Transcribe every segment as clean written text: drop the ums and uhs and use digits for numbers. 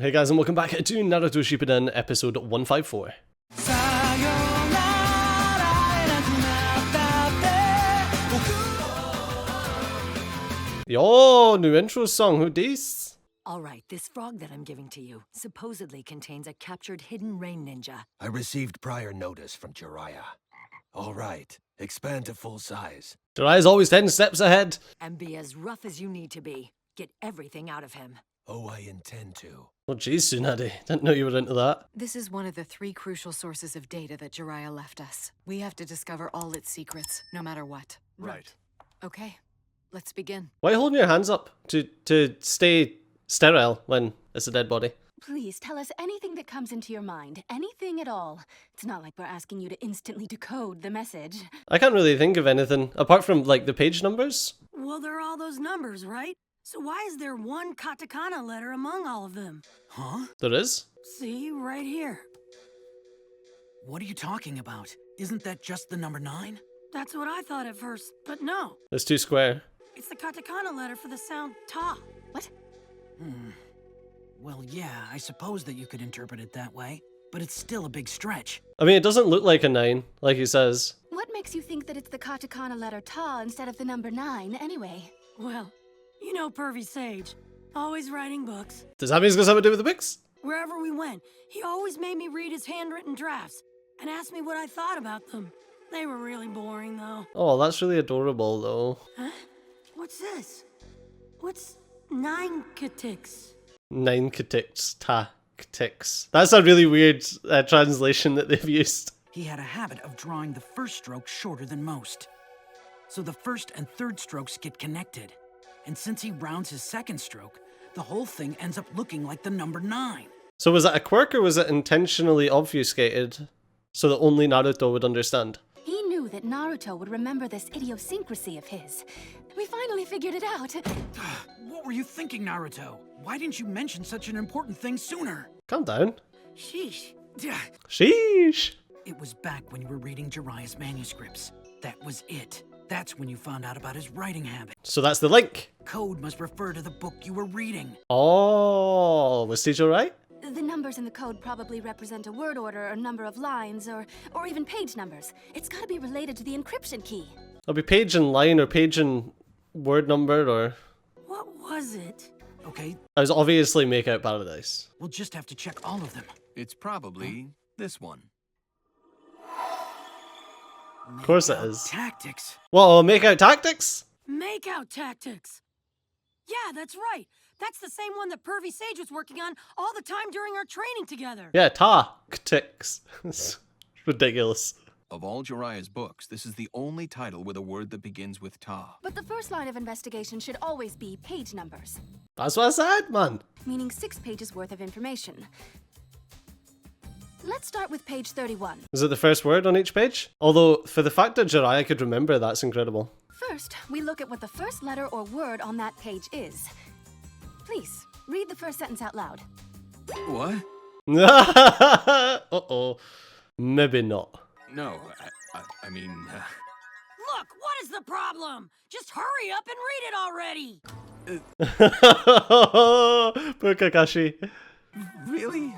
Hey guys, and welcome back to Naruto Shippuden episode 154. Yo, new intro song, who dis? Alright, this frog that I'm giving to you supposedly contains a captured hidden rain ninja. I received prior notice from Jiraiya. Alright, expand to full size. Jiraiya's always 10 steps ahead. And be as rough as you need to be. Get everything out of him. Oh, I intend to. Oh jeez, Tsunade, didn't know you were into that. This is one of the 3 crucial sources of data that Jiraiya left us. We have to discover all its secrets, no matter what. Right. Okay, let's begin. Why are you holding your hands up? To stay sterile when it's a dead body? Please tell us anything that comes into your mind. Anything at all. It's not like we're asking you to instantly decode the message. I can't really think of anything, apart from, like, the page numbers. Well, there are all those numbers, right? So why is there one katakana letter among all of them? Huh? There is? See, right here. What are you talking about? Isn't that just the number 9? That's what I thought at first, but no. There's 2 square. It's the katakana letter for the sound ta. What? Well, yeah, I suppose that you could interpret it that way, but it's still a big stretch. I mean, it doesn't look like a 9, like he says. What makes you think that it's the katakana letter ta instead of the number 9, anyway? Well, you know Pervy Sage. Always writing books. Does that mean it's got something to do with the books? Wherever we went, he always made me read his handwritten drafts and asked me what I thought about them. They were really boring, though. Oh, that's really adorable, though. Huh? What's this? What's 9 katix? 9 katix, tactics. That's a really weird translation that they've used. He had a habit of drawing the first stroke shorter than most. So the first and third strokes get connected. And since he rounds his second stroke, the whole thing ends up looking like the number 9. So was that a quirk or was it intentionally obfuscated so that only Naruto would understand? He knew that Naruto would remember this idiosyncrasy of his. We finally figured it out. What were you thinking, Naruto? Why didn't you mention such an important thing sooner? Calm down. Sheesh. Sheesh. It was back when you were reading Jiraiya's manuscripts. That was it. That's when you found out about his writing habit. So that's the link. Code must refer to the book you were reading. Oh, was Teacher right? The numbers in the code probably represent a word order or number of lines or even page numbers. It's gotta be related to the encryption key. It'll be page and line or page and word number or... What was it? Okay, I was obviously Make Out Paradise. we'll just have to check all of them. It's probably this one. Of course it is. Tactics. Whoa, Make Out Tactics? Makeout tactics. Yeah, that's right. That's the same one that Pervy Sage was working on all the time during our training together. Yeah, tactics. It's ridiculous. Of all Jiraiya's books, this is the only title with a word that begins with ta. But the first line of investigation should always be page numbers, That's what I said, man. meaning 6 pages worth of information. Let's start with page 31. Is it the first word on each page? Although, for the fact that Jiraiya could remember, that's incredible. First, we look at what the first letter or word on that page is. Please, read the first sentence out loud. What? Uh-oh. Maybe not. No, I mean... Look, what is the problem? Just hurry up and read it already. Poor Kakashi. Really?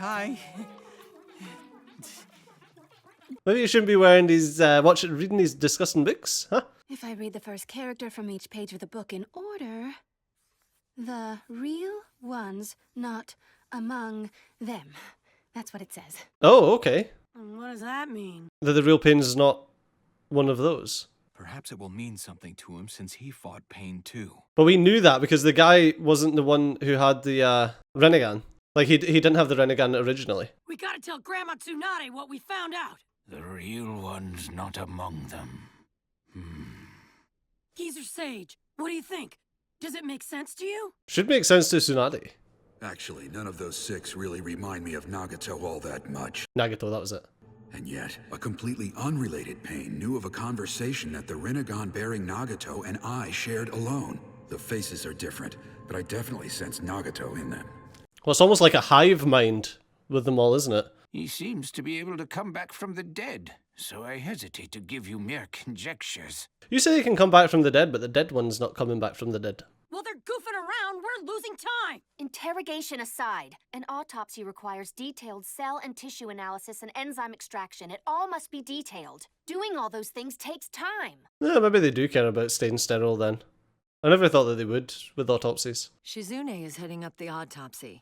Maybe you shouldn't be wearing these, reading these disgusting books, huh? If I read the first character from each page of the book in order, the real ones not among them. That's what it says. Oh, okay. What does that mean? That the real pain is not one of those. Perhaps it will mean something to him since he fought pain too. But we knew that because the guy wasn't the one who had the Renegan. Like, he didn't have the Renegan originally. We gotta tell Grandma Tsunade what we found out. The real ones not among them. Geezer Sage, what do you think? Does it make sense to you? Should make sense to Tsunade. Actually, none of those 6 really remind me of Nagato all that much. Nagato, that was it. And yet, a completely unrelated pain knew of a conversation that the Rinnegan-bearing Nagato and I shared alone. The faces are different, but I definitely sense Nagato in them. Well, it's almost like a hive mind with them all, isn't it? He seems to be able to come back from the dead, so I hesitate to give you mere conjectures. You say he can come back from the dead, but the dead one's not coming back from the dead. While they're goofing around, we're losing time. Interrogation aside, an autopsy requires detailed cell and tissue analysis and enzyme extraction. It all must be detailed. Doing all those things takes time. Yeah, maybe they do care about staying sterile then. I never thought that they would with autopsies. Shizune is heading up the autopsy,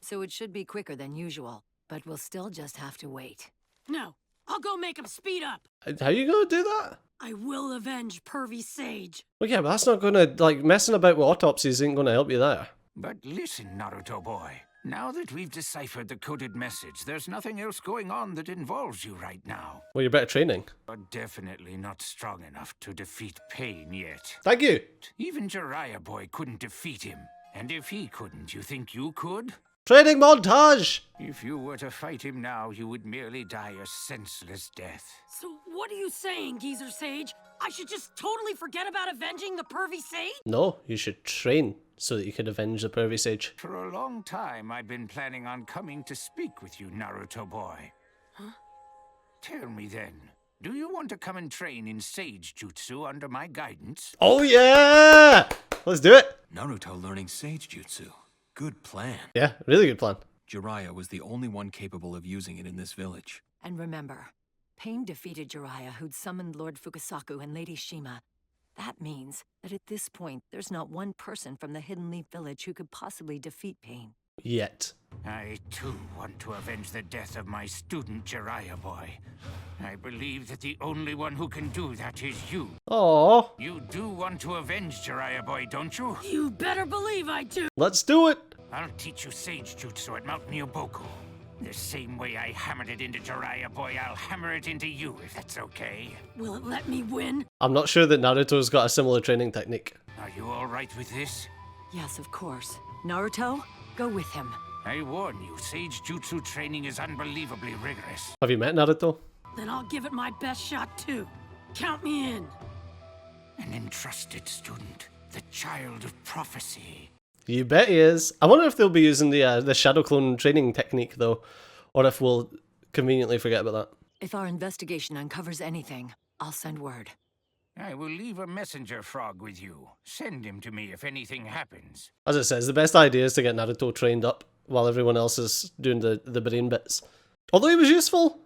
so it should be quicker than usual, but we'll still just have to wait. No, I'll go make them speed up. How you gonna do that? I will avenge pervy Sage. Well, yeah, but that's not gonna, like, messing about with autopsies ain't gonna help you there. But listen, Naruto boy. Now that we've deciphered the coded message, there's nothing else going on that involves you right now. Well, you're better training. But definitely not strong enough to defeat Pain yet. Thank you. Even Jiraiya boy couldn't defeat him. And if he couldn't, you think you could? Training montage! If you were to fight him now, you would merely die a senseless death. So what are you saying, Geezer Sage? I should just totally forget about avenging the pervy Sage? No, you should train so that you can avenge the pervy Sage. For a long time, I've been planning on coming to speak with you, Naruto boy. Huh? Tell me then, do you want to come and train in Sage Jutsu under my guidance? Oh yeah! Let's do it! Naruto learning Sage Jutsu. Good plan. Yeah, really good plan. Jiraiya was the only one capable of using it in this village. And remember, Pain defeated Jiraiya, who'd summoned Lord Fukasaku and Lady Shima. That means that at this point, there's not one person from the Hidden Leaf Village who could possibly defeat Pain. Yet. I, too, want to avenge the death of my student Jiraiya boy. I believe that the only one who can do that is you. Aww. You do want to avenge Jiraiya boy, don't you? You better believe I do. Let's do it! I'll teach you Sage Jutsu at Mount Nyoboku. The same way I hammered it into Jiraiya boy, I'll hammer it into you, if that's okay. Will it let me win? I'm not sure that Naruto's got a similar training technique. Are you all right with this? Yes, of course. Naruto, go with him. I warn you, Sage Jutsu training is unbelievably rigorous. Have you met Naruto? Then I'll give it my best shot too. Count me in. An entrusted student, the child of prophecy. You bet he is. I wonder if they'll be using the shadow clone training technique though, or if we'll conveniently forget about that. If our investigation uncovers anything, I'll send word. I will leave a messenger frog with you. Send him to me if anything happens. As it says, the best idea is to get Naruto trained up while everyone else is doing the brain bits. Although it was useful.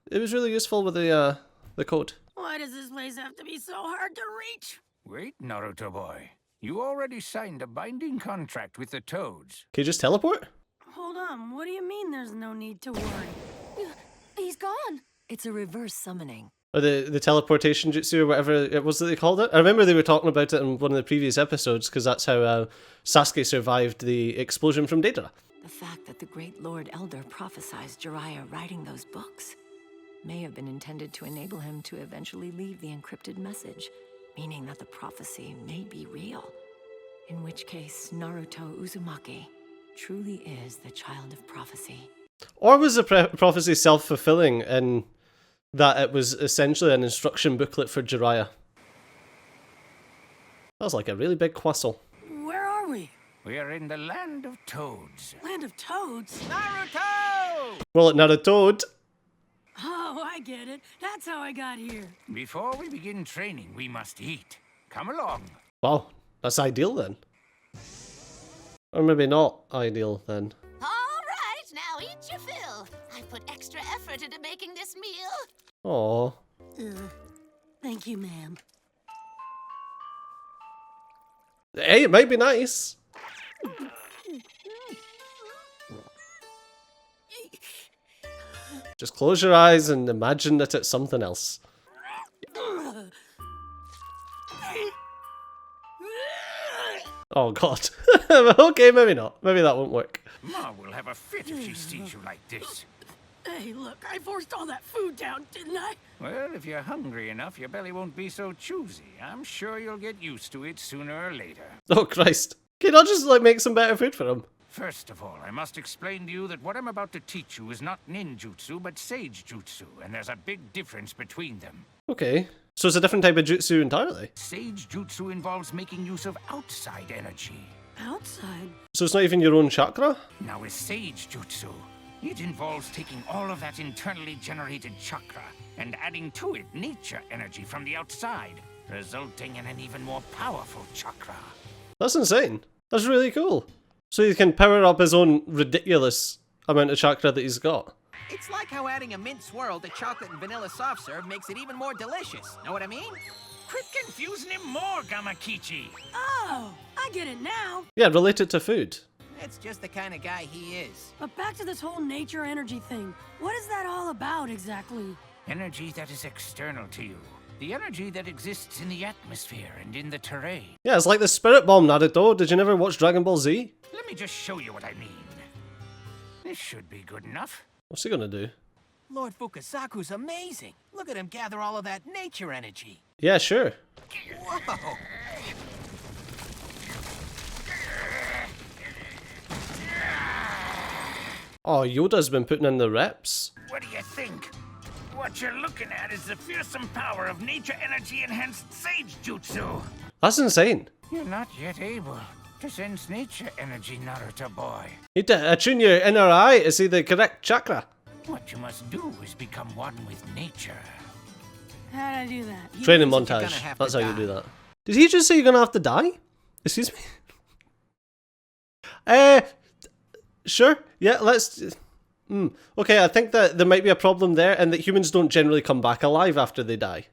It was really useful with the code. Why does this place have to be so hard to reach? Wait, Naruto boy. You already signed a binding contract with the Toads. Can you just teleport? Hold on, what do you mean there's no need to worry? He's gone. It's a reverse summoning. Or the teleportation jutsu or whatever it was that they called it. I remember they were talking about it in one of the previous episodes because that's how Sasuke survived the explosion from Deidara. The fact that the Great Lord Elder prophesized Jiraiya writing those books may have been intended to enable him to eventually leave the encrypted message, meaning that the prophecy may be real. In which case, Naruto Uzumaki truly is the child of prophecy. Or was the prophecy self-fulfilling in that it was essentially an instruction booklet for Jiraiya? That was like a really big croissant. Where are we? We are in the land of toads. Land of toads? Naruto! Well, at Naruto. Oh, I get it. That's how I got here. Before we begin training, we must eat. Come along. Wow, that's ideal then. Or maybe not ideal then. All right, now eat your fill. I put extra effort into making this meal. Aww. Thank you, ma'am. Hey, it might be nice. Just close your eyes and imagine that it's something else. Oh god. Okay, maybe not. Maybe that won't work. Ma will have a fit if she sees you like this. Hey, look, I forced all that food down, didn't I? Well, if you're hungry enough, your belly won't be so choosy. I'm sure you'll get used to it sooner or later. Oh Christ. Can I just like make some better food for him? First of all, I must explain to you that what I'm about to teach you is not ninjutsu, but sage jutsu, and there's a big difference between them. Okay. So it's a different type of jutsu entirely? Sage jutsu involves making use of outside energy. Outside? So it's not even your own chakra? Now with sage jutsu, it involves taking all of that internally generated chakra and adding to it nature energy from the outside, resulting in an even more powerful chakra. That's insane. That's really cool. So he can power up his own ridiculous amount of chakra that he's got. It's like how adding a mint swirl to chocolate and vanilla soft serve makes it even more delicious. Know what I mean? Quit confusing him more, Gamakichi. Oh, I get it now. Yeah, relate it to food. It's just the kind of guy he is. But back to this whole nature energy thing. What is that all about exactly? Energy that is external to you. The energy that exists in the atmosphere and in the terrain. Yeah, it's like the spirit bomb, Naruto. Did you never watch Dragon Ball Z? Let me just show you what I mean. This should be good enough. What's he gonna do? Lord Fukasaku's amazing. Look at him gather all of that nature energy. Yeah, sure. Whoa! Oh, Yoda's been putting in the reps. What do you think? What you're looking at is the fearsome power of nature energy enhanced sage jutsu. That's insane. You're not yet able to sense nature energy, Naruto boy. Need to attune your inner eye to see the correct chakra. What you must do is become one with nature. How'd I do that? Training montage. That's how you do that. Did he just say you're gonna have to die? Excuse me? Sure. Yeah, let's... Okay, I think that there might be a problem there and that humans don't generally come back alive after they die.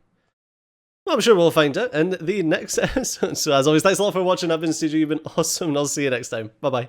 Well, I'm sure we'll find out in the next episode. So as always, thanks a lot for watching. I've been CJ, you've been awesome, and I'll see you next time. Bye-bye.